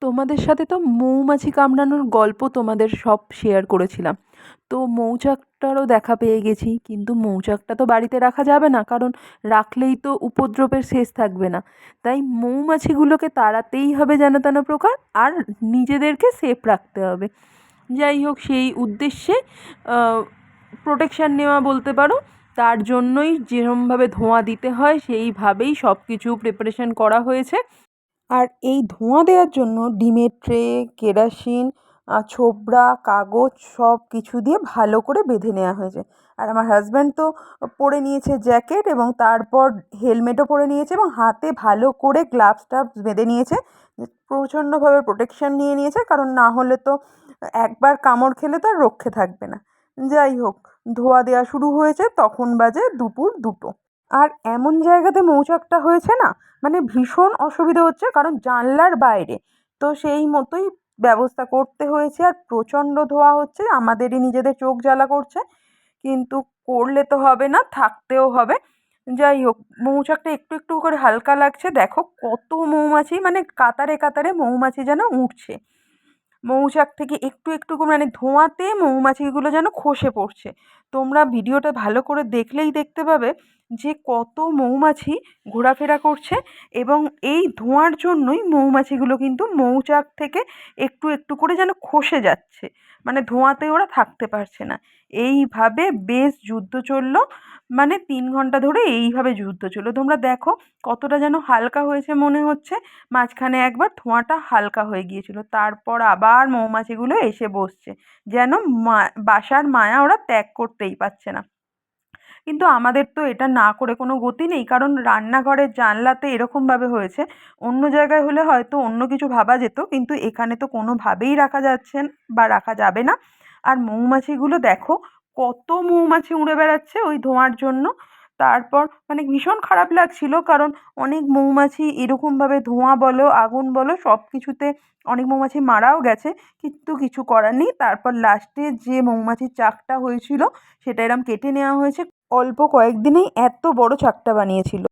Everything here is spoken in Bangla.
তোমাদের সাথে তো মৌমাছি কামড়ানোর গল্প তোমাদের সব শেয়ার করেছিলাম। তো মৌচাকটারও দেখা পেয়ে গেছি, কিন্তু মৌচাকটা তো বাড়িতে রাখা যাবে না, কারণ রাখলেই তো উপদ্রবের শেষ থাকবে না। তাই মৌমাছিগুলোকে তাড়াতেই হবে যেন তেন প্রকার, আর নিজেদেরকে সেফ রাখতে হবে। যাই হোক, সেই উদ্দেশ্যে প্রোটেকশান নেওয়া বলতে পারো। তার জন্যই যেরমভাবে ধোঁয়া দিতে হয় সেইভাবেই সব কিছু প্রিপারেশন করা হয়েছে। আর এই ধোঁয়া দেওয়ার জন্য ডিমের ট্রে, কেরোসিন, ছোবড়া, কাগজ সব কিছু দিয়ে ভালো করে বেঁধে নেওয়া হয়েছে। আর আমার হাজব্যান্ড তো পরে নিয়েছে জ্যাকেট, এবং তারপর হেলমেটও পরে নিয়েছে, এবং হাতে ভালো করে গ্লাভস টাভস বেঁধে নিয়েছে। প্রচণ্ডভাবে প্রোটেকশন নিয়ে নিয়েছে, কারণ না হলে তো একবার কামড় খেলে তো আর রক্ষে থাকবে না। যাই হোক, ধোঁয়া দেওয়া শুরু হয়েছে, তখন বাজে দুপুর 2টো। আর এমন জায়গাতে মৌচাকটা হয়েছে না, মানে ভীষণ অসুবিধা হচ্ছে, কারণ জানলার বাইরে। তো সেই মতোই ব্যবস্থা করতে হয়েছে, আর প্রচণ্ড ধোঁয়া হচ্ছে, আমাদেরই নিজেদের চোখ জ্বালা করছে, কিন্তু করলে তো হবে না, থাকতেও হবে। যাই হোক, মৌচাকটা একটু একটু করে হালকা লাগছে, দেখো কত মৌমাছি, মানে কাতারে কাতারে মৌমাছি যেন উঠছে। মৌচাক থেকে একটু একটু করে, মানে ধোঁয়াতে মৌমাছিগুলো যেন খসে পড়ছে। তোমরা ভিডিওটা ভালো করে দেখলেই দেখতে পাবে যে কত মৌমাছি ঘোরাফেরা করছে, এবং এই ধোঁয়ার জন্যই মৌমাছিগুলো কিন্তু মৌচাক থেকে একটু একটু করে যেন খসে যাচ্ছে, মানে ধোঁয়াতে ওরা থাকতে পারছে না। এইভাবে বেশ যুদ্ধ চললো, মানে 3 ঘন্টা ধরে এইভাবে যুদ্ধ চললো। তোমরা দেখো কতটা যেন হালকা হয়েছে মনে হচ্ছে। মাঝখানে একবার ধোঁয়াটা হালকা হয়ে গিয়েছিল, তারপর আবার মৌমাছিগুলো এসে বসছে, যেন বাসার মায়া ওরা ত্যাগ করতেই পারছে না। কিন্তু আমাদের তো এটা না করে কোনো গতি নেই, কারণ রান্নাঘরের জানলাতে এরকমভাবে হয়েছে। অন্য জায়গায় হলে হয়তো অন্য কিছু ভাবা যেত, কিন্তু এখানে তো কোনোভাবেই রাখা যাচ্ছে বা রাখা যাবে না। আর মৌমাছিগুলো দেখো, কত মৌমাছি উড়ে বেড়াচ্ছে ওই ধোঁয়ার জন্য। তারপর মানে ভীষণ খারাপ লাগছিল, কারণ অনেক মৌমাছি এরকমভাবে ধোঁয়া বলো, আগুন বলো, সব কিছুতে অনেক মৌমাছি মারাও গেছে। কিন্তু কিছু করার নেই, তারপর লাস্টে যে মৌমাছির চাকটা হয়েছিল সেটা এরম কেটে নেওয়া হয়েছে। অল্প কয়েকদিনেই এত বড় চাকটা বানিয়েছিল।